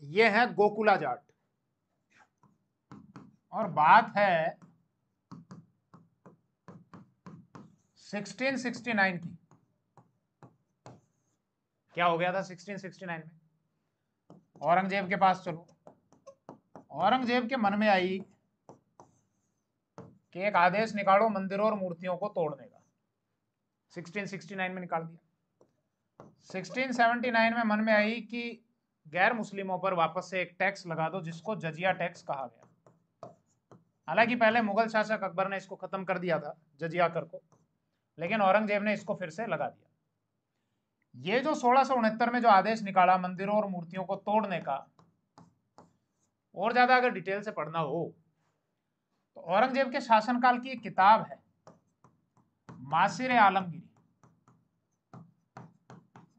ये है गोकुला जाट और बात है 1669 की। क्या हो गया था 1669 में? औरंगजेब के पास चलो। औरंगजेब के मन में आई कि एक आदेश निकालो मंदिरों और मूर्तियों को तोड़ने का। 1669 में निकाल दिया। 1679 में मन में आई कि गैर मुस्लिमों पर वापस से एक टैक्स लगा दो जिसको जजिया टैक्स कहा गया। हालांकि पहले मुगल शासक अकबर ने इसको खत्म कर दिया था, जजिया कर को, लेकिन औरंगजेब ने इसको फिर से लगा दिया। ये जो 1669 में जो आदेश निकाला मंदिरों और मूर्तियों को तोड़ने का, और ज्यादा अगर डिटेल से पढ़ना हो तो औरंगजेब के शासनकाल की एक किताब है मासिर आलमगीरी,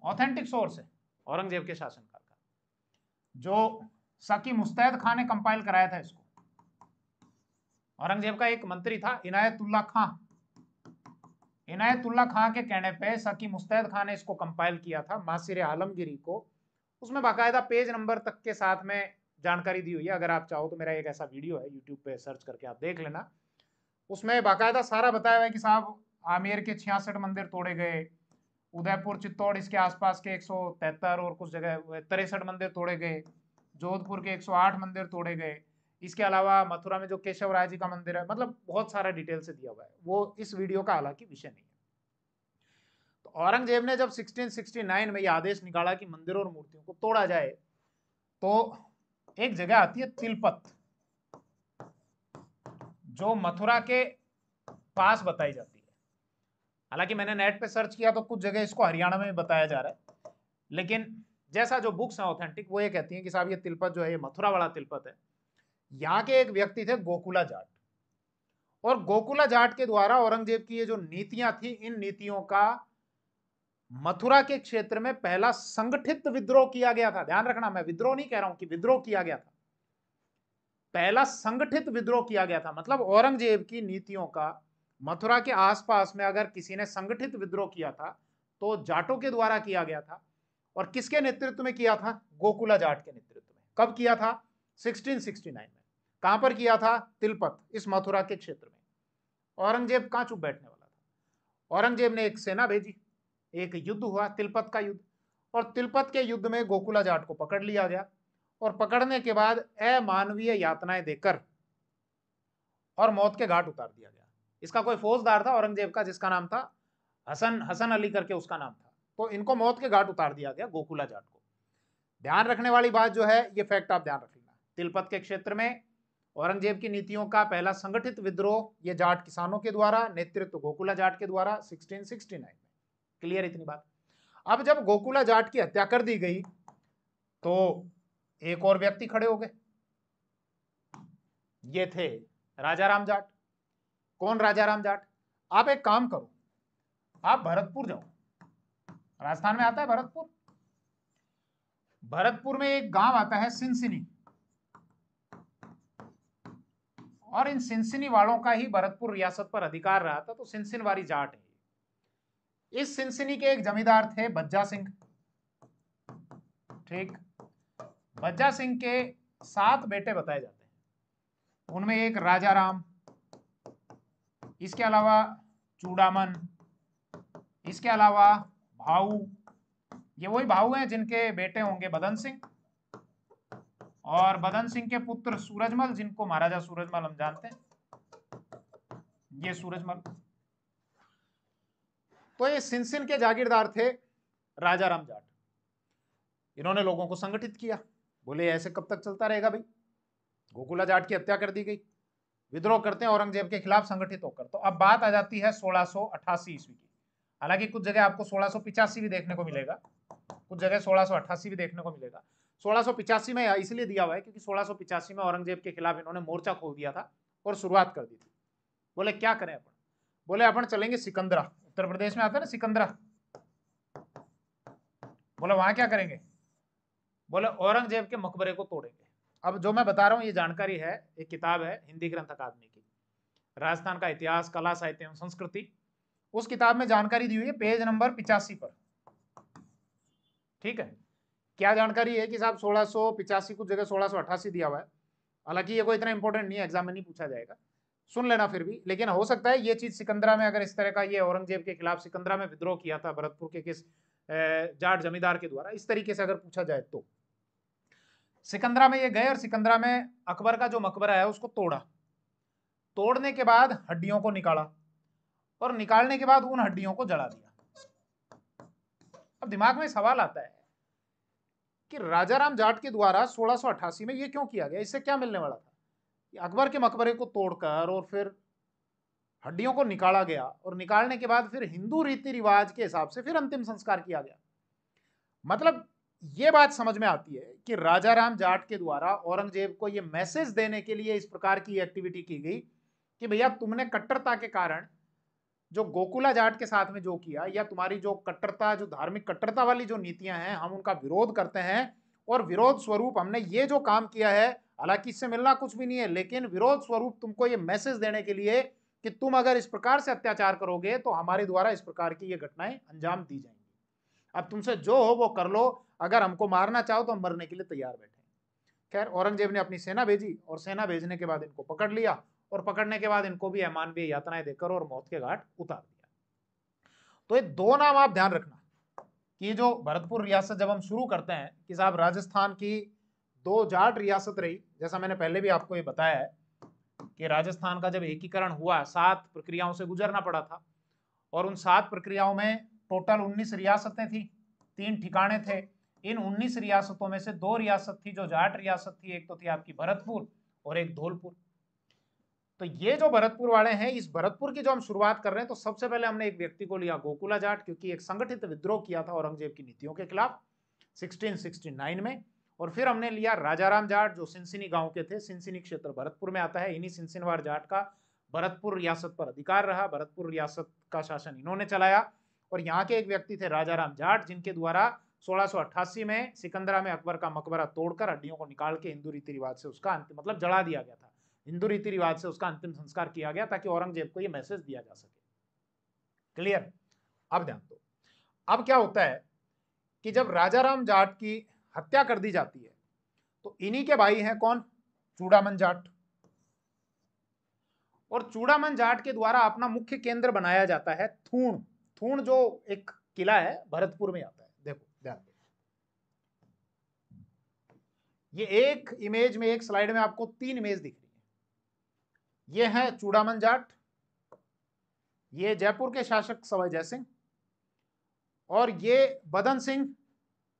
ऑथेंटिक सोर्स है औरंगजेब के शासनकाल का, जो सकी मुस्तैद खान ने कंपाइल कराया था इसको। औरंगजेब का एक मंत्री था इनायतुल्ला खां। इनायतुल्ला खां के कहने पे सकी मुस्तैद खान ने इसको कंपाइल किया था मासिर आलमगीरी को। उसमें बाकायदा पेज नंबर तक के साथ में जानकारी दी हुई है। अगर आप चाहो तो मेरा एक ऐसा वीडियो है, यूट्यूब पे सर्च करके आप देख लेना। उसमें बाकायदा सारा बताया हुआ है कि साहब आमेर के 66 मंदिर तोड़े गए, उदयपुर चित्तौड़ इसके आसपास के 173 और कुछ जगह 63 मंदिर तोड़े गए, जोधपुर के 108 मंदिर तोड़े गए, इसके अलावा मथुरा में जो केशव राय जी का मंदिर है, मतलब बहुत सारा डिटेल से दिया हुआ है। वो इस वीडियो का हालांकि विषय नहीं है। तो औरंगजेब ने जब 1669 में यह आदेश निकाला कि मंदिरों और मूर्तियों को तोड़ा जाए, तो एक जगह आती है तिलपत, जो मथुरा के पास बताई जाती है। हालांकि मैंने नेट पे सर्च किया तो कुछ जगह इसको हरियाणा में बताया जा रहा है, लेकिन जैसा जो बुक्स हैं ऑथेंटिक वो ये कहती हैं कि साहब ये तिलपत जो है ये मथुरा वाला तिलपत है। यहाँ के एक व्यक्ति थे गोकुला जाट, और गोकुला जाट के द्वारा औरंगजेब की ये जो नीतियां थी, इन नीतियों का मथुरा के क्षेत्र में पहला संगठित विद्रोह किया गया था। ध्यान रखना, मैं विद्रोह नहीं कह रहा हूं कि विद्रोह किया गया था, पहला संगठित विद्रोह किया गया था। मतलब औरंगजेब की नीतियों का मथुरा के आसपास में अगर किसी ने संगठित विद्रोह किया था तो जाटों के द्वारा किया गया था। और किसके नेतृत्व में किया था? गोकुला जाट के नेतृत्व में। कब किया था? 1669 में। कहां पर किया था? तिलपत, इस मथुरा के क्षेत्र में। औरंगजेब कहां चुप बैठने वाला था? औरंगजेब ने एक सेना भेजी, एक युद्ध हुआ तिलपत का युद्ध, और तिलपत के युद्ध में गोकुला जाट को पकड़ लिया गया, और पकड़ने के बाद अमानवीय यातनाएं देकर और मौत के घाट उतार दिया गया। इसका कोई फौजदार था औरंगजेब का जिसका नाम था हसन अली करके उसका नाम था। तो इनको मौत के घाट उतार दिया गया गोकुला जाट को। ध्यान रखने वाली बात जो है, ये फैक्ट आप ध्यान रख लेना, तिलपत के क्षेत्र में औरंगजेब की नीतियों का पहला संगठित विद्रोह ये जाट किसानों के द्वारा, नेतृत्व गोकुला जाट के द्वारा 1669 में। क्लियर इतनी बात? अब जब गोकुला जाट की हत्या कर दी गई तो एक और व्यक्ति खड़े हो गए, ये थे राजाराम जाट। कौन राजाराम जाट? आप एक काम करो, आप भरतपुर जाओ, राजस्थान में आता है भरतपुर। भरतपुर में एक गांव आता है सिनसिनी, और इन सिनसिनी वालों का ही भरतपुर रियासत पर अधिकार रहा था, तो सिनसिनवारी जाट है। इस सिनसिनी के एक जमींदार थे बज्जा सिंह। ठीक, बज्जा सिंह के 7 बेटे बताए जाते हैं, उनमें एक राजाराम, इसके अलावा चूड़ामन, इसके अलावा भाऊ, ये वही भाऊ हैं जिनके बेटे होंगे बदन सिंह, और बदन सिंह के पुत्र सूरजमल, जिनको महाराजा सूरजमल हम जानते हैं, ये सूरजमल। तो ये सिनसिन के जागीरदार थे राजाराम जाट। इन्होंने लोगों को संगठित किया, बोले ऐसे कब तक चलता रहेगा भाई, गोकुला जाट की हत्या कर दी गई, विद्रोह करते हैं औरंगजेब के खिलाफ संगठित होकर। तो अब बात आ जाती है 1688 ईस्वी की। हालांकि कुछ जगह आपको 1685 भी देखने को मिलेगा, कुछ जगह 1688 भी देखने को मिलेगा। 1685 में इसलिए दिया हुआ है क्योंकि 1685 में औरंगजेब के खिलाफ इन्होंने मोर्चा खोल दिया था और शुरुआत कर दी थी। बोले क्या करें अपन? बोले अपन चलेंगे सिकंदरा, उत्तर प्रदेश में आता है ना सिकंदरा। बोले वहां क्या करेंगे? बोले औरंगजेब के मकबरे को तोड़ेंगे। अब जो मैं बता रहा हूं ये जानकारी है, एक किताब है हिंदी ग्रंथ अकादमी की, राजस्थान का इतिहास, कला, साहित्य एवं संस्कृति, उस किताब में जानकारी दी हुई है पेज नंबर 85 पर। ठीक है, क्या जानकारी है कि साहब 1685 कुछ जगह 1688 दिया हुआ है, हालांकि ये कोई इतना इंपॉर्टेंट नहीं है, एग्जाम में नहीं पूछा जाएगा, सुन लेना फिर भी। लेकिन हो सकता है ये चीज सिकंदरा में, अगर इस तरह का ये औरंगजेब के खिलाफ सिकंदरा में विद्रोह किया था भरतपुर के किस जाट जमींदार के द्वारा, इस तरीके से अगर पूछा जाए तो सिकंदरा में ये गए और सिकंदरा में अकबर का जो मकबरा है उसको तोड़ा, तोड़ने के बाद हड्डियों को निकाला और निकालने के बाद उन हड्डियों को जला दिया। अब दिमाग में सवाल आता है कि राजाराम जाट के द्वारा 1688 में ये क्यों किया गया, इससे क्या मिलने वाला था? अकबर के मकबरे को तोड़कर और फिर हड्डियों को निकाला गया और निकालने के बाद फिर हिंदू रीति रिवाज के हिसाब से फिर अंतिम संस्कार किया गया। मतलब ये बात समझ में आती है कि राजाराम जाट के द्वारा औरंगजेब को ये मैसेज देने के लिए इस प्रकार की एक्टिविटी की गई कि भैया तुमने कट्टरता के कारण जो गोकुला जाट के साथ में जो किया, या तुम्हारी जो कट्टरता, जो धार्मिक कट्टरता वाली जो नीतियां हैं, हम उनका विरोध करते हैं और विरोध स्वरूप हमने ये जो काम किया है, हालांकि इससे मिलना कुछ भी नहीं है, लेकिन विरोध स्वरूप तुमको ये मैसेज देने के लिए कि तुम अगर इस प्रकार से अत्याचार करोगे तो हमारे द्वारा इस प्रकार की ये घटनाएं अंजाम दी जाएंगी। अब तुमसे जो हो वो कर लो, अगर हमको मारना चाहो तो हम मरने के लिए तैयार बैठे। खैर औरंगजेब ने अपनी सेना भेजी और सेना भेजने के बाद इनको पकड़ लिया और पकड़ने के बाद इनको भी अमानवीय यातनाएं देकर और मौत के घाट उतार दिया। तो ये दो नाम आप ध्यान रखना कि जो भरतपुर रियासत जब हम शुरू करते हैं कि साहब राजस्थान की दो जाट रियासत रही, जैसा मैंने पहले भी आपको ये बताया है कि राजस्थान का जब एकीकरण हुआ 7 प्रक्रियाओं से गुजरना पड़ा था और उन 7 प्रक्रियाओं में टोटल 19 रियासतें थी, 3 ठिकाने थे। इन 19 रियासतों में से 2 रियासत थी जो जाट रियासत थी, एक तो थी आपकी भरतपुर और एक धौलपुर। तो ये जो भरतपुर वाले हैं, इस भरतपुर की जो हम शुरुआत कर रहे हैं, तो सबसे पहले हमने एक व्यक्ति को लिया गोकुला जाट, क्योंकि एक संगठित विद्रोह किया था औरंगजेब की नीतियों के खिलाफ 1669 में। और फिर हमने लिया राजाराम जाट जो सिंसिनी गांव के थे, सिंसिनी क्षेत्र भरतपुर में आता है, इन्हीं सिंसिनवार जाट का भरतपुर रियासत पर अधिकार रहा, भरतपुर रियासत का शासन इन्होंने चलाया। और यहाँ के एक व्यक्ति थे राजाराम जाट, जिनके द्वारा 1688 में सिकंदरा में अकबर का मकबरा तोड़कर हड्डियों को निकाल के हिंदू रीति रिवाज से उसका अंतिम, मतलब जला दिया गया था, हिंदू रीति रिवाज से उसका अंतिम संस्कार किया गया ताकि औरंगजेब को यह मैसेज दिया जा सके। क्लियर? अब ध्यान दो, अब क्या होता है कि जब राजाराम जाट की हत्या कर दी जाती है तो इन्हीं के भाई हैं कौन? चूड़ामन जाट। और चूड़ामन जाट के द्वारा अपना मुख्य केंद्र बनाया जाता है थूण। थूण जो एक किला है भरतपुर में आता है। देखो ध्यान दो, ये एक इमेज में, एक स्लाइड में आपको 3 इमेज दिख रही है। ये है चूड़ामन जाट, ये जयपुर के शासक सवाई जयसिंह, और ये बदन सिंह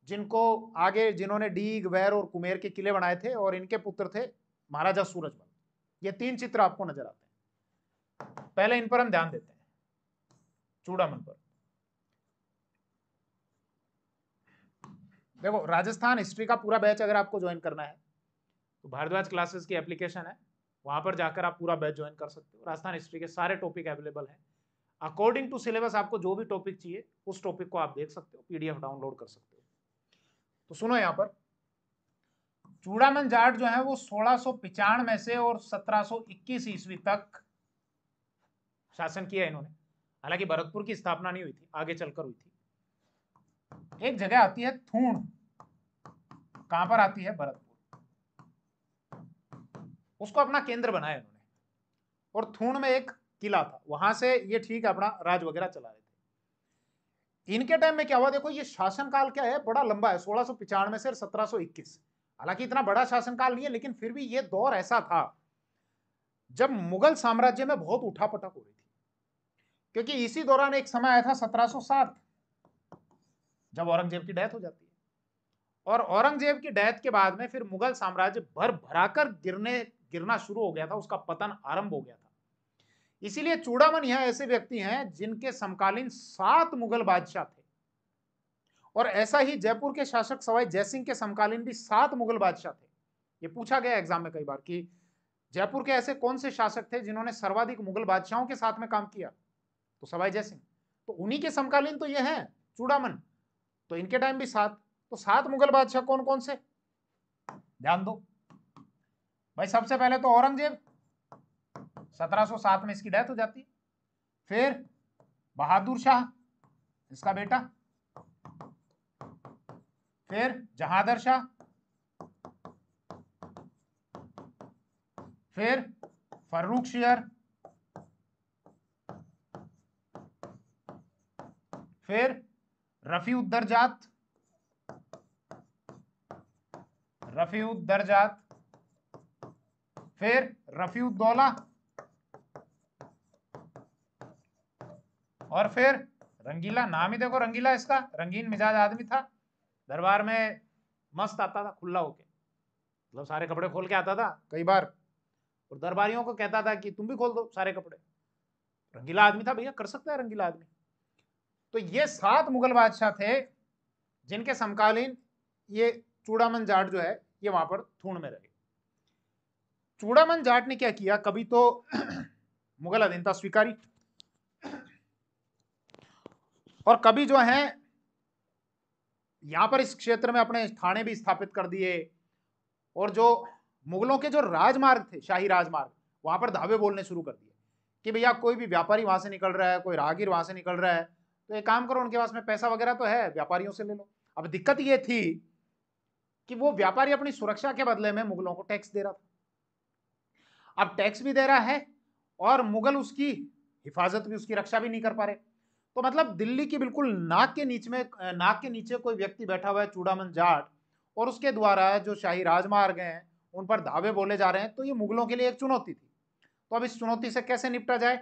जिनको आगे, जिन्होंने डीग, वैर और कुमेर के किले बनाए थे, और इनके पुत्र थे महाराजा सूरजमल। ये 3 चित्र आपको नजर आते हैं। पहले इन पर हम ध्यान देते हैं, चूड़ामन पर। देखो राजस्थान हिस्ट्री का पूरा बैच अगर आपको ज्वाइन करना है तो भारद्वाज क्लासेस की एप्लीकेशन है, वहां पर जाकर आप पूरा बैच ज्वाइन कर सकते हो। राजस्थान हिस्ट्री के सारे टॉपिक अवेलेबल हैं, अकॉर्डिंग टू सिलेबस आपको जो भी टॉपिक चाहिए उस टॉपिक को आप देख सकते हो, पीडीएफ डाउनलोड कर सकते हो। तो सुनो, यहां पर चूड़ामन जाट जो है वो 1695 से और 1721 ईस्वी तक शासन किया इन्होंने। हालांकि भरतपुर की स्थापना नहीं हुई थी, आगे चलकर हुई थी। एक जगह आती है थूण, कहां पर आती है? भरतपुर। उसको अपना केंद्र बनाया इन्होंने, और थूण में एक किला था, वहां से ये ठीक अपना राज वगैरह चला रहे थे। इनके टाइम में क्या हुआ? देखो ये शासनकाल क्या है, बड़ा लंबा है, 1695 से 1721। हालांकि इतना बड़ा शासनकाल नहीं है, लेकिन फिर भी ये दौर ऐसा था जब मुगल साम्राज्य में बहुत उठापटक हो रही थी। क्योंकि इसी दौरान एक समय आया था 1707, जब औरंगजेब की डेथ हो जाती है, और औरंगजेब की डेथ के बाद में फिर मुगल साम्राज्य भर भराकर गिरना शुरू हो गया था, उसका पतन आरंभ हो गया था। इसीलिए चूड़ामन यह ऐसे व्यक्ति हैं जिनके समकालीन 7 मुगल बादशाह थे, और ऐसा ही जयपुर के शासक सवाई जयसिंह के समकालीन भी 7 मुगल बादशाह थे। ये पूछा गया एग्जाम में कई बार कि जयपुर के ऐसे कौन से शासक थे जिन्होंने सर्वाधिक मुगल बादशाहों के साथ में काम किया, तो सवाई जयसिंह। तो उन्हीं के समकालीन तो ये हैं चूड़ामन, तो इनके टाइम भी 7। तो 7 मुगल बादशाह कौन कौन से? ध्यान दो भाई, सबसे पहले तो औरंगजेब, 1707 में इसकी डेथ हो जाती है। फिर बहादुर शाह, इसका बेटा। फिर जहादर शाह, फिर फर्रुखशियर, फिर रफीउद्दरजात, फिर रफीउद्दौला, और फिर रंगीला। नाम ही देखो रंगीला, इसका रंगीन मिजाज आदमी था, दरबार में मस्त आता था खुला होके, मतलब सारे कपड़े खोल के आता था कई बार, और दरबारियों को कहता था कि तुम भी खोल दो सारे कपड़े। रंगीला आदमी था भैया, कर सकता है रंगीला आदमी। तो ये 7 मुगल बादशाह थे जिनके समकालीन ये चूड़ामन जाट जो है ये वहां पर थूण में रहे। चूड़ामन जाट ने क्या किया, कभी तो मुगल अधीनता स्वीकारी और कभी जो है यहां पर इस क्षेत्र में अपने थाने भी स्थापित कर दिए, और जो मुगलों के जो राजमार्ग थे, शाही राजमार्ग, वहां पर धावे बोलने शुरू कर दिए कि भैया कोई भी व्यापारी वहां से निकल रहा है, कोई राहगीर वहां से निकल रहा है, तो एक काम करो, उनके पास में पैसा वगैरह तो है, व्यापारियों से ले लो। अब दिक्कत ये थी कि वो व्यापारी अपनी सुरक्षा के बदले में मुगलों को टैक्स दे रहा था। अब टैक्स भी दे रहा है और मुगल उसकी हिफाजत भी, उसकी रक्षा भी नहीं कर पा रहे। तो मतलब दिल्ली की बिल्कुल नाक के नीचे कोई व्यक्ति बैठा हुआ है चूड़ामन जाट, और उसके द्वारा जो शाही राजमार्ग हैं उन पर दावे बोले जा रहे हैं, तो ये मुगलों के लिए एक चुनौती थी। तो अब इस चुनौती से कैसे निपटा जाए,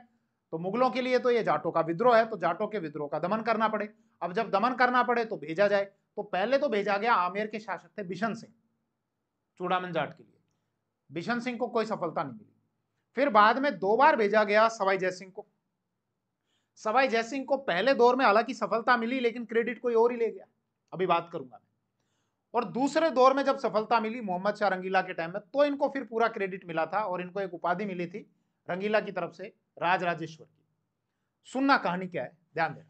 तो मुगलों के लिए तो ये जाटों का विद्रोह है, तो जाटों के विद्रोह का दमन करना पड़े। अब जब दमन करना पड़े तो भेजा जाए, तो पहले तो भेजा गया आमेर के शासक थे बिशन सिंह चूड़ामन जाट के लिए। बिशन सिंह को कोई सफलता नहीं मिली। फिर बाद में 2 बार भेजा गया सवाई जयसिंह को। सवाई जयसिंह को पहले दौर में हालांकि सफलता मिली, लेकिन क्रेडिट कोई और ही ले गया, अभी बात करूंगा मैं। और दूसरे दौर में जब सफलता मिली मोहम्मद शाह रंगीला के टाइम में, तो इनको फिर पूरा क्रेडिट मिला था और इनको एक उपाधि मिली थी रंगीला की तरफ से, राज राजेश्वर की। सुनना कहानी क्या है, ध्यान देना।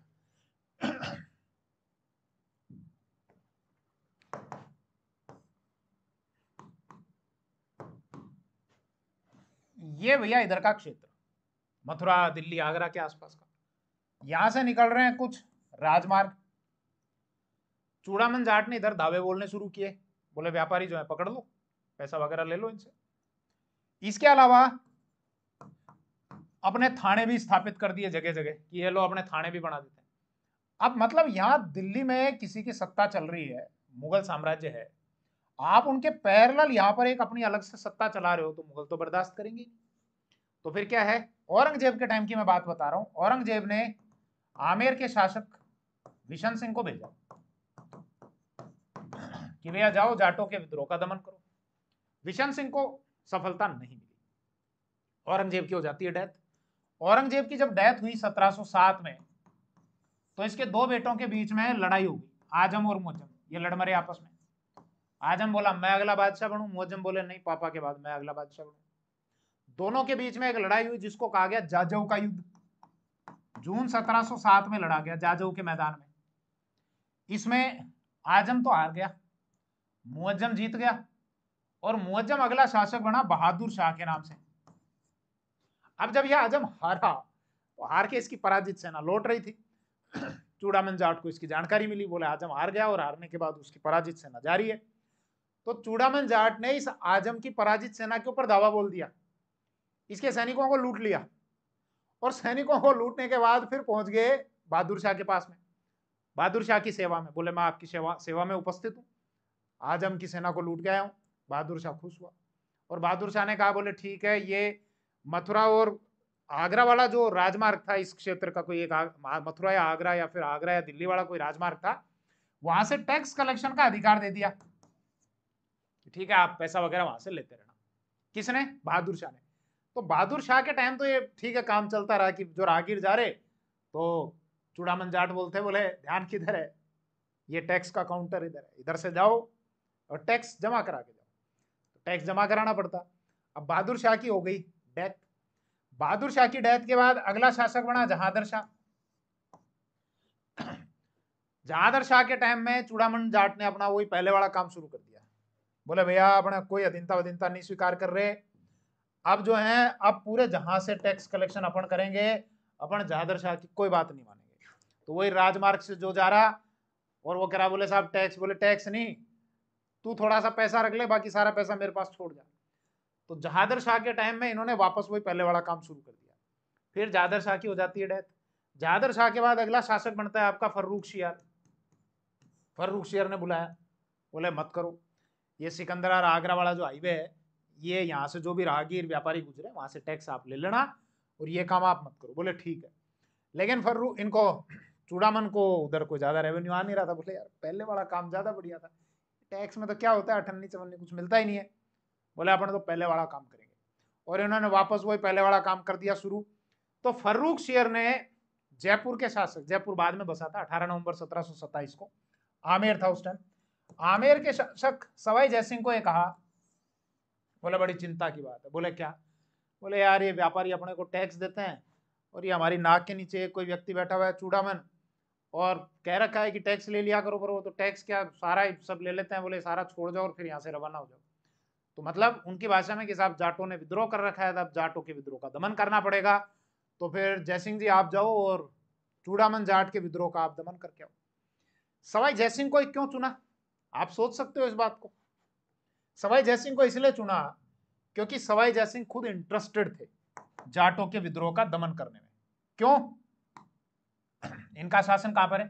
ये भैया इधर का क्षेत्र, मथुरा, दिल्ली, आगरा के आसपास का, यहां से निकल रहे हैं कुछ राजमार्ग। चूड़ामन जाट ने इधर दावे बोलने शुरू किए, बोले व्यापारी जो है पकड़ लो, पैसा वगैरह ले लो इनसे। इसके अलावा अपने थाने भी स्थापित कर दिए जगह जगह कि ये लो अपने थाने भी बना देते हैं। अब मतलब यहां दिल्ली में किसी की सत्ता चल रही है, मुगल साम्राज्य है, आप उनके पैरेलल यहां पर एक अपनी अलग से सत्ता चला रहे हो, तो मुगल तो बर्दाश्त करेंगे। तो फिर क्या है, औरंगजेब के टाइम की मैं बात बता रहा हूं, औरंगजेब ने आमेर के शासक बिशन सिंह को भेजा कि भैया जाओ जाटों के विद्रोह का दमन करो। बिशन सिंह को सफलता नहीं मिली, औरंगजेब की हो जाती है डेथ। औरंगजेब की जब डेथ हुई 1707 में, तो इसके 2 बेटों के बीच में लड़ाई हो गई, आजम और मुअज्जम, ये लड़ मरे आपस में। आजम बोला मैं अगला बादशाह बनूं, मुअज्जम बोले नहीं, पापा के बाद मैं अगला बादशाह बनूं। दोनों के बीच में एक लड़ाई हुई जिसको कहा गया जाजऊ का युद्ध। जून 1707 में लड़ा गया जाजऊ के मैदान में। इसमें आजम तो हार गया, मुअज्जम जीत गया, और मुअज्जम अगला शासक बना बहादुर शाह के नाम से। अब जब यह आजम हारा, तो हार के इसकी पराजित सेना लौट रही थी। चूड़ामन जाट को इसकी जानकारी मिली, बोले आजम हार गया और हारने के बाद उसकी पराजित सेना जारी है। तो चूड़ामन जाट ने इस आजम की पराजित सेना के ऊपर दावा बोल दिया, इसके सैनिकों को लूट लिया, और सैनिकों को लूटने के बाद फिर पहुंच गए बहादुर शाह के पास में, बहादुर शाह की सेवा में, बोले मैं आपकी सेवा में उपस्थित हूं, आजम की सेना को लूट के आया हूं। बहादुर शाह खुश हुआ, और बहादुर शाह ने कहा बोले ठीक है, ये मथुरा और आगरा वाला जो राजमार्ग था इस क्षेत्र का, कोई एक मथुरा या आगरा या फिर आगरा या दिल्ली वाला कोई राजमार्ग था, वहां से टैक्स कलेक्शन का अधिकार दे दिया, ठीक है आप पैसा वगैरह वहां से लेते रहना। किसने? बहादुर शाह ने। तो बहादुर शाह के टाइम तो ये ठीक है काम चलता रहा कि जो राहगीर जा रहे, तो चूड़ामन जाट बोलते, बोले ध्यान किधर है, ये टैक्स का काउंटर इधर है, इधर से जाओ और टैक्स जमा करा के जाओ। तो टैक्स जमा कराना पड़ता। अब बहादुर शाह की हो गई डेथ। बहादुर शाह की डेथ के बाद अगला शासक बना जहादर शाह। जहादर शाह के टाइम में चूड़ामन जाट ने अपना वही पहले वाला काम शुरू कर दिया, बोले भैया अपना कोई अधीनता वधीनता नहीं स्वीकार कर रहे, अब जो है अब पूरे जहां से टैक्स कलेक्शन अपन करेंगे, अपन जहादर शाह की कोई बात नहीं मानेंगे। तो वही राजमार्ग से जो जा रहा, और वो कह रहा, बोले साहब टैक्स, बोले टैक्स नहीं, तू थोड़ा सा पैसा रख ले, बाकी सारा पैसा मेरे पास छोड़ जा। तो जहादर शाह के टाइम में इन्होंने वापस वही पहले वाला काम शुरू कर दिया। फिर जहादर शाह की हो जाती है डेथ। जहादर शाह के बाद अगला शासक बनता है आपका फर्रुख शियार। फर्रुख शियार ने बुलाया, बोले मत करो, ये सिकंदराबाद आगरा वाला जो हाईवे है, ये यहाँ से जो भी राहगीर व्यापारी गुजरे वहां से टैक्स आप ले लेना, और ये काम आप मत करो। बोले ठीक है। लेकिन फर्रुख, इनको चूड़ामन को उधर कोई ज्यादा रेवेन्यू आ नहीं रहा था। बोले यार पहले वाला काम ज्यादा बढ़िया था, टैक्स में तो क्या होता है, अठन्नी चवन्नी कुछ मिलता ही नहीं है। बोले अपन तो पहले वाला काम करेंगे, और इन्होंने वापस वही पहले वाला काम कर दिया शुरू। तो फर्रुख शेर ने जयपुर के शासक, जयपुर बाद में बसा था 18 नवंबर 1727 को, आमेर था उस टाइम, आमेर के शासक सवाई जयसिंह को ये कहा, बोले बड़ी चिंता की बात है। बोले क्या? बोले यार ये व्यापारी अपने को टैक्स देते हैं, और ये हमारी नाक के नीचे कोई व्यक्ति बैठा हुआ है चूड़ामन, और कह रखा है कि टैक्स ले लिया करो, पर वो तो टैक्स क्या सारा सब ले लेते हैं। बोले सारा छोड़ जाओ और फिर यहाँ से रवाना हो जाओ। तो मतलब उनकी भाषा में कि साहब जाटों ने विद्रोह कर रखा है, अब जाटों के विद्रोह का दमन करना पड़ेगा, तो फिर जयसिंह जी आप जाओ और चूड़ामन जाट के विद्रोह का आप दमन करके आओ। सवाई जयसिंह को क्यों चुना? आप सोच सकते हो इस बात को। सवाई जयसिंह को इसलिए चुना क्योंकि सवाई जयसिंह खुद इंटरेस्टेड थे जाटों के विद्रोह का दमन करने में। क्यों? इनका शासन कहां पर है?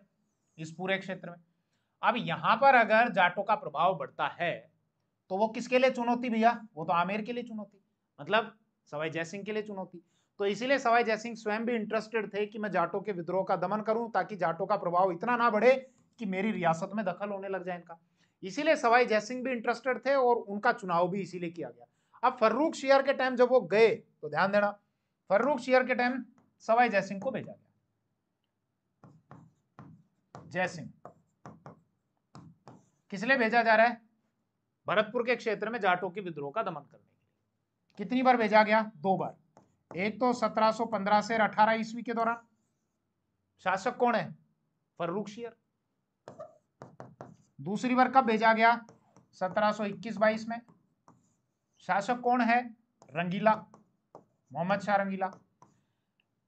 इस पूरे क्षेत्र में। अब यहां पर अगर जाटों का प्रभाव बढ़ता है तो वो किसके लिए चुनौती भैया? वो तो आमेर के लिए चुनौती, मतलब सवाई जयसिंह के लिए चुनौती। तो इसीलिए सवाई जयसिंह स्वयं भी इंटरेस्टेड थे कि मैं जाटों के विद्रोह का दमन करूं, ताकि जाटों का प्रभाव इतना ना बढ़े कि मेरी रियासत में दखल होने लग जाए इनका। इसीलिए सवाई जयसिंह भी इंटरेस्टेड थे और उनका चुनाव भी इसीलिए किया गया। अब फर्रुख शियार के टाइम जब वो गए, तो ध्यान देना, फर्रुख शियार के टाइम सवाई जयसिंह को भेजा गया। जयसिंह किस लिए भेजा जा रहा है? भरतपुर के क्षेत्र में जाटों के विद्रोह का दमन करने के लिए। कितनी बार भेजा गया? 2 बार। एक तो 1715 से 18 ईस्वी के दौरान। शासक कौन है? फर्रुख शियार। दूसरी बार कब भेजा गया? 1721-22 में। शासक कौन है? रंगीला, मोहम्मद शाह रंगीला।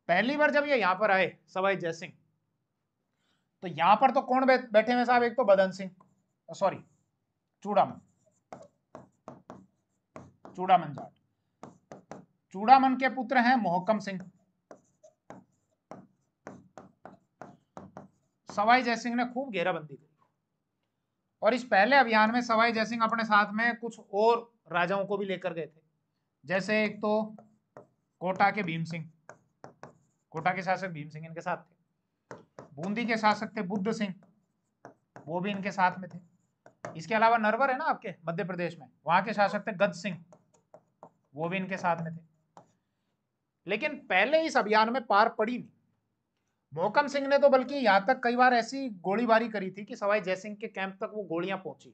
पहली बार जब ये यहां पर आए सवाई जयसिंह, तो यहां पर तो कौन बैठे हुए साहब? एक तो बदन सिंह, सॉरी चूड़ामन, चूड़ामन जाट। चूड़ामन के पुत्र हैं मोहकम सिंह। सवाई जयसिंह ने खूब घेराबंदी की, और इस पहले अभियान में सवाई जयसिंह अपने साथ में कुछ और राजाओं को भी लेकर गए थे। जैसे एक तो कोटा के भीम सिंह, कोटा के शासक भीम सिंह इनके साथ थे। बूंदी के शासक थे बुद्ध सिंह, वो भी इनके साथ में थे। इसके अलावा नरवर है ना आपके मध्य प्रदेश में, वहां के शासक थे गद सिंह, वो भी इनके साथ में थे। लेकिन पहले इस अभियान में पार पड़ी नहीं। मोहकम सिंह ने तो बल्कि यहां तक कई बार ऐसी गोलीबारी करी थी कि सवाई जयसिंह के कैंप तक वो गोलियां पहुंची,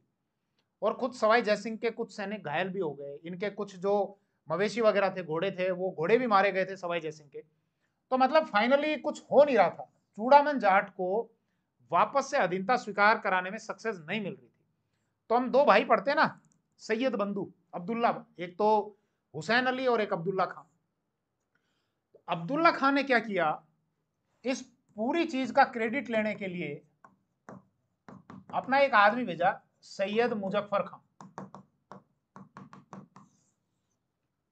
और खुद सवाई जयसिंह के कुछ सैनिक घायल भी हो गए। इनके कुछ जो मवेशी वगैरह थे, घोड़े थे, वो घोड़े भी मारे गए थे सवाई जयसिंह के। तो मतलब फाइनली कुछ हो नहीं रहा था। चूड़ामन जाट को वापस से अधीनता स्वीकार कराने में सक्सेस नहीं मिल रही थी। तो हम 2 भाई पढ़ते ना, सैयद बंधु अब्दुल्ला, एक तो हुसैन अली और एक अब्दुल्ला खान। अब्दुल्ला खान ने क्या किया, इस पूरी चीज का क्रेडिट लेने के लिए अपना एक आदमी भेजा, सैयद मुजफ्फर खान।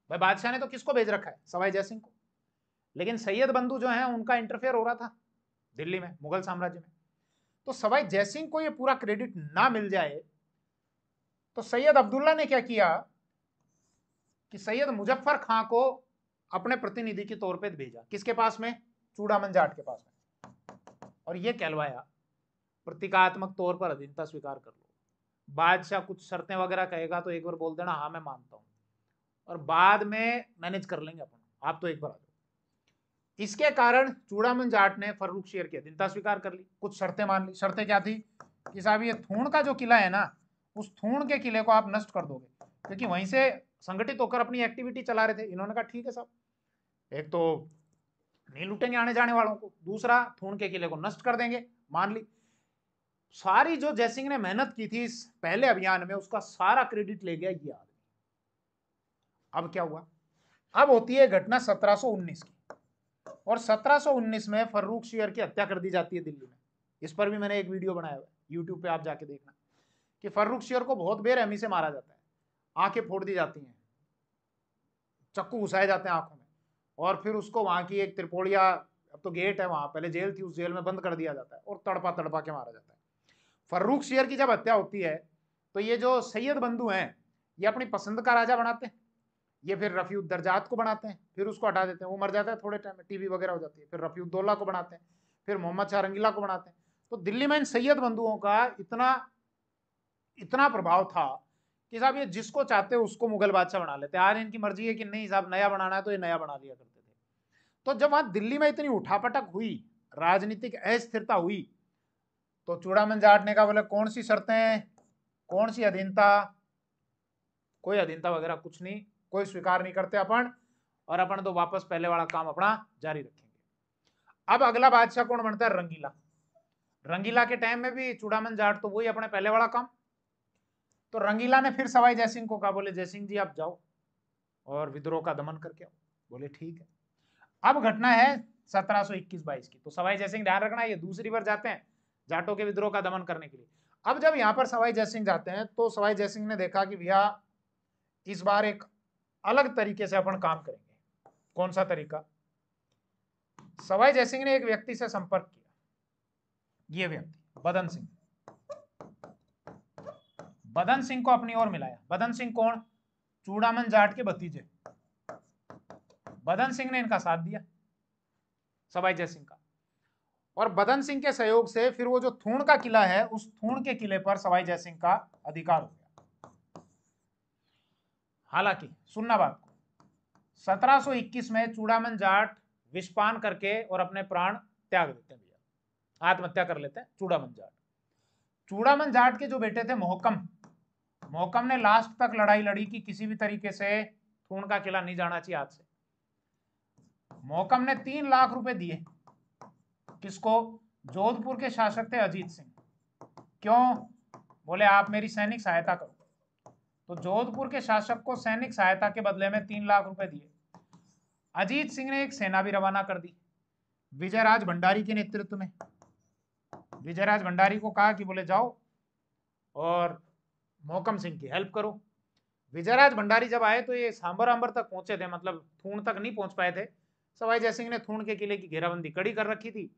भाई बादशाह ने तो किसको भेज रखा है? सवाई जयसिंह को। लेकिन सैयद बंधु जो है उनका इंटरफेयर हो रहा था दिल्ली में, मुगल साम्राज्य में। तो सवाई जयसिंह को ये पूरा क्रेडिट ना मिल जाए, तो सैयद अब्दुल्ला ने क्या किया कि सैयद मुजफ्फर खां को अपने प्रतिनिधि के तौर पे भेजा। किसके पास में? चूड़ामन जाट के पास में। और ये कहलवाया प्रतीकात्मक तौर पर अधीनता स्वीकार कर लो। बादशाह कुछ शर्तें वगैरह कहेगा तो एक बार बोल देना हाँ मैं मानता हूं, और बाद में मैनेज कर लेंगे अपन, आप तो एक बार आ जाओ। इसके कारण चूड़ामन जाट ने फर्रुख शेर की अधीनता स्वीकार कर ली, कुछ शर्तें मान ली। शर्तें क्या थी कि साहब ये थूण का जो किला है ना, उस थूण के किले को आप नष्ट कर दोगे, क्योंकि वहीं से संगठित होकर अपनी एक्टिविटी चला रहे थे। इन्होंने कहा ठीक है साहब, एक तो नहीं लूटेंगे आने जाने वालों को, दूसरा थूण के किले को नष्ट कर देंगे, मान ली। सारी जो जयसिंह ने मेहनत की थी इस पहले अभियान में, उसका सारा क्रेडिट ले गया ये आदमी। अब क्या हुआ? अब होती है घटना 1719 की, और 1719 में फर्रुख शेर की हत्या कर दी जाती है दिल्ली में। इस पर भी मैंने एक वीडियो बनाया हुआ है। यूट्यूब पे आप जाके देखना कि फर्रुख शेर को बहुत बेरहमी से मारा जाता है, आंखें फोड़ दी जाती हैं, चक्कू घुसाए जाते हैं आंखों में, और फिर उसको वहां की एक त्रिपोलिया, अब तो गेट है वहां, पहले जेल थी, उस जेल में बंद कर दिया जाता है और तड़पा तड़पा के मारा जाता है। फर्रुख शेर की जब हत्या होती है तो ये जो सैयद बंधु हैं ये अपनी पसंद का राजा बनाते हैं, ये फिर रफीउद्दर्जात को बनाते हैं, फिर उसको हटा देते हैं, वो मर जाता है थोड़े टाइम में, टीबी वगैरह हो जाती है, फिर रफीउद्दौला को बनाते हैं, फिर मोहम्मद शाह रंगीला को बनाते हैं। तो दिल्ली में इन सैयद बंधुओं का इतना इतना प्रभाव था कि साहब ये जिसको चाहते उसको मुगल बादशाह बना लेते। आज इनकी मर्जी है कि नहीं साहब नया बनाना है तो ये नया बना लिया करते थे। तो जब वहां दिल्ली में इतनी उठापटक हुई, राजनीतिक अस्थिरता हुई, तो चूड़ामन जाट ने कहा बोले कौन सी शर्तें, कौन सी अधीनता, कोई अधीनता वगैरह कुछ नहीं, कोई स्वीकार नहीं करते अपन, और अपन तो वापस पहले वाला काम अपना जारी रखेंगे। अब अगला बादशाह कौन बनता है? रंगीला। रंगीला के टाइम में भी चूड़ामन जाट तो वही अपने पहले वाला काम। तो रंगीला ने फिर सवाई जयसिंह को कहा, बोले जयसिंह जी आप जाओ और विद्रोह का दमन करके आओ। बोले ठीक है। अब घटना है 1721-22 की। तो सवाई जयसिंह, ध्यान रखना, ये दूसरी बार जाते हैं जाटों के विद्रोह का दमन करने के लिए। अब जब यहां पर सवाई जयसिंह जाते हैं तो सवाई जयसिंह ने देखा कि भैया इस बार एक अलग तरीके से अपन काम करेंगे। कौन सा तरीका? सवाई जयसिंह ने एक व्यक्ति से संपर्क किया, ये व्यक्ति बदन सिंह। बदन सिंह को अपनी ओर मिलाया। बदन सिंह कौन? चूड़ामन जाट के भतीजे। बदन सिंह ने इनका साथ दिया, सवाई जयसिंह का। और बदन सिंह के सहयोग से फिर वो जो थूण का किला है, उस थूण के किले पर सवाई जयसिंह का अधिकार हो गया। हालांकि सुनना बात को, 1721 में चूड़ामन जाट विषपान करके और अपने प्राण त्याग देते हैं, भैया आत्महत्या कर लेते हैं चूड़ामन जाट। चूड़ामन जाट के जो बेटे थे मोहकम, मोहकम ने लास्ट तक लड़ाई लड़ी कि किसी भी तरीके से थूण का किला नहीं जाना चाहिए हाथ से। मोहकम ने 3 लाख रुपए दिए। किसको? जोधपुर के शासक थे अजीत सिंह। क्यों? बोले आप मेरी सैनिक सहायता करो। तो जोधपुर के शासक को सैनिक सहायता के बदले में 3 लाख रुपए दिए। अजीत सिंह ने एक सेना भी रवाना कर दी विजयराज भंडारी के नेतृत्व में। विजयराज भंडारी को कहा कि बोले जाओ और मोहकम सिंह की हेल्प करो। विजयराज भंडारी जब आए तो ये सांबर अंबर तक पहुंचे थे, मतलब थूण तक नहीं पहुंच पाए थे। सवाई जयसिंह ने थूण के किले की घेराबंदी कड़ी कर रखी थी।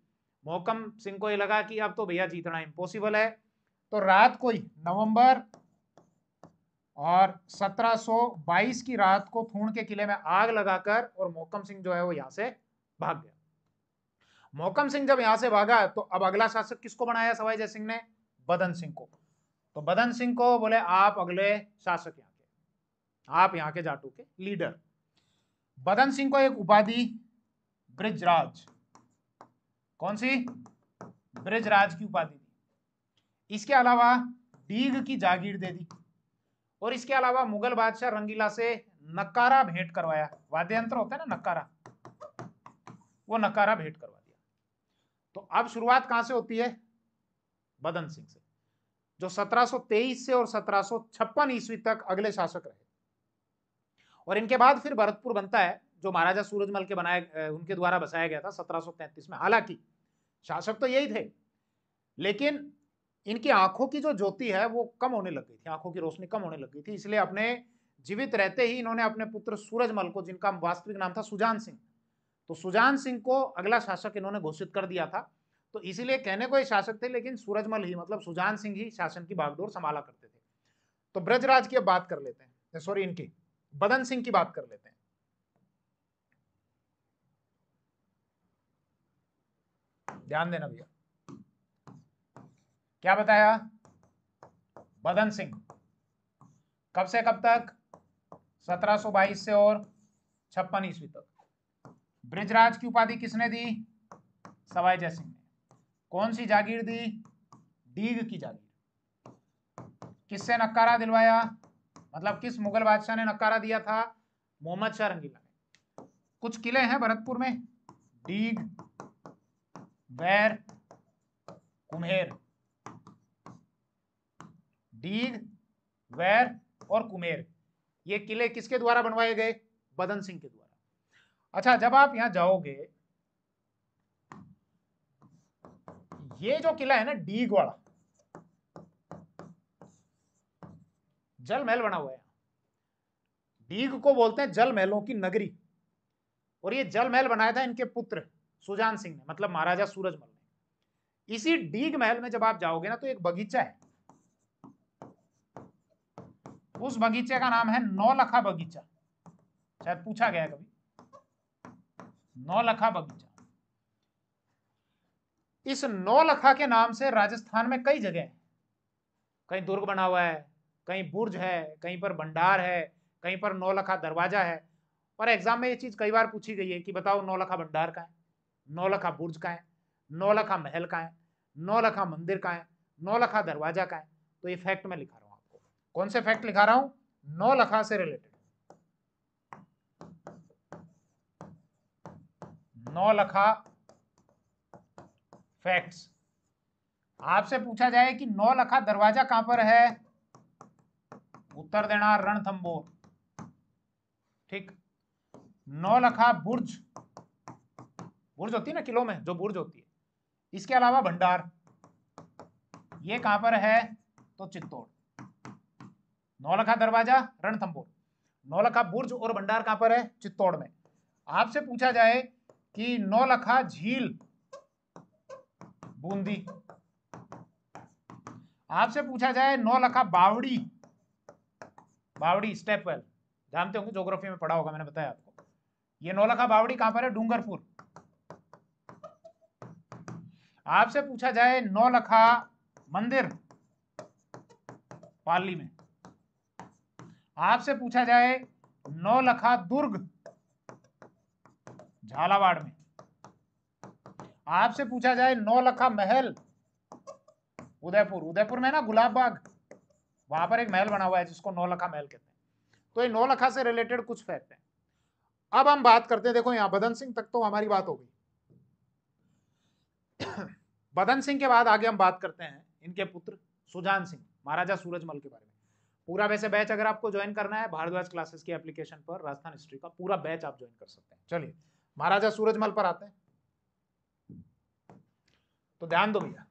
मोहकम सिंह को ये लगा कि अब तो भैया जीतना इम्पॉसिबल है। तो रात को ही नवंबर और 1722 की रात को थूण के किले में आग लगाकर और मोहकम सिंह जो है वो यहां से भाग गया। मोहकम सिंह जब यहां से भागा तो अब अगला शासक किसको बनाया सवाई जयसिंह ने? बदन सिंह को। तो बदन सिंह को बोले आप अगले शासक यहाँ के, आप यहाँ के जाटों के लीडर। बदन सिंह को एक उपाधि ब्रिजराज, कौन सी? ब्रिजराज की उपाधि दी। इसके अलावा डीग की जागीर दे दी, और इसके अलावा मुगल बादशाह रंगीला से नकारा भेंट करवाया। वाद्य यंत्र होता है ना नकारा, वो नकारा भेंट करवा दिया। तो अब शुरुआत कहां से होती है? बदन सिंह से, जो 1723 से और 1756 ईस्वी तक अगले शासक रहे। और इनके बाद फिर भरतपुर बनता है, जो महाराजा सूरजमल के बनाए उनके द्वारा बसाया गया था 1733 में। हालांकि शासक तो यही थे, लेकिन इनकी आंखों की जो ज्योति है वो कम होने लग गई थी, आंखों की रोशनी कम होने लग गई थी। इसलिए अपने जीवित रहते ही इन्होंने अपने पुत्र सूरजमल को, जिनका वास्तविक नाम था सुजान सिंह, तो सुजान सिंह को अगला शासक इन्होंने घोषित कर दिया था। तो इसीलिए कहने को ये शासक थे, लेकिन सूरजमल ही, मतलब सुजान सिंह ही शासन की बागडोर संभाला करते थे। तो ब्रजराज की अब बात कर लेते हैं, सॉरी इनकी बदन सिंह की बात कर लेते हैं। ध्यान देना भैया, क्या बताया? बदन सिंह कब से कब तक? 1722 से और 56 ईस्वी तक। ब्रिजराज की उपाधि किसने दी? सवाई जयसिंह ने। कौन सी जागीर दी? डीग की जागीर। किससे नकारा दिलवाया? मतलब किस मुगल बादशाह ने नकारा दिया था? मोहम्मद शाह रंगीला ने। कुछ किले हैं भरतपुर में, डीग, वैर, कुम्हेर। डीग, वैर और कुम्हेर, ये किले किसके द्वारा बनवाए गए? बदन सिंह के द्वारा। अच्छा, जब आप यहां जाओगे, ये जो किला है ना डीग वाला, जल महल बना हुआ है। डीग को बोलते हैं जल महलों की नगरी, और ये जल महल बनाया था इनके पुत्र सुजान सिंह ने, मतलब महाराजा सूरजमल ने। इसी डीग महल में जब आप जाओगे ना तो एक बगीचा है, उस बगीचे का नाम है नौलखा बगीचा, शायद पूछा गया है कभी, नौलखा बगीचा। इस नौलखा के नाम से राजस्थान में कई जगह है, कहीं दुर्ग बना हुआ है, कहीं बुर्ज है, कहीं पर भंडार है, कहीं पर नौलखा दरवाजा है। और एग्जाम में ये चीज कई बार पूछी गई है कि बताओ नौलखा भंडार कहाँ है, नौलखा बुर्ज कहाँ है, नौलखा महल कहाँ है, नौलखा मंदिर कहाँ है, नौलखा दरवाजा कहाँ है। तो ये फैक्ट में लिखा रहा हूं आपको। कौन से फैक्ट लिखा रहा हूं? नौलखा से रिलेटेड, नौलखा फैक्ट्स। आपसे पूछा जाए कि नौलखा दरवाजा कहां पर है, उत्तर देना रणथंभौर, ठीक। नौलखा बुर्ज, बुर्ज होती है ना किलों में, जो बुर्ज होती है, इसके अलावा भंडार, ये कहां पर है तो चित्तौड़। नौलखा दरवाजा रणथंभौर, नौलखा बुर्ज और भंडार कहां पर है, चित्तौड़ में। आपसे पूछा जाए कि नौलखा झील बूंदी, आपसे पूछा जाए नौलखा बावड़ी, बावड़ी स्टेपवेल, जानते होंगे, ज्योग्राफी में पढ़ा होगा, मैंने बताया आपको। ये नौलखा बावड़ी कहां पर है, डूंगरपुर। आपसे पूछा जाए नौलखा मंदिर, पाली में। आपसे पूछा जाए नौलखा दुर्ग, झालावाड़ में। आपसे पूछा जाए नौलखा महल, उदयपुर, उदयपुर में ना गुलाब बाग, वहां पर एक महल बना हुआ है जिसको नौलखा महल कहते हैं। तो ये नौलखा से रिलेटेड कुछ फैक्ट है। अब हम बात करते हैं, देखो यहां बदन सिंह तक तो हमारी बात हो गई। बदन सिंह के बाद आगे हम बात करते हैं इनके पुत्र सुजान सिंह, महाराजा सूरजमल के बारे में। पूरा वैसे बैच अगर आपको ज्वाइन करना है भारद्वाज क्लासेस की एप्लीकेशन पर, राजस्थान हिस्ट्री का पूरा बैच आप ज्वाइन कर सकते हैं। चलिए महाराजा सूरजमल पर आते हैं। तो ध्यान दो भैया,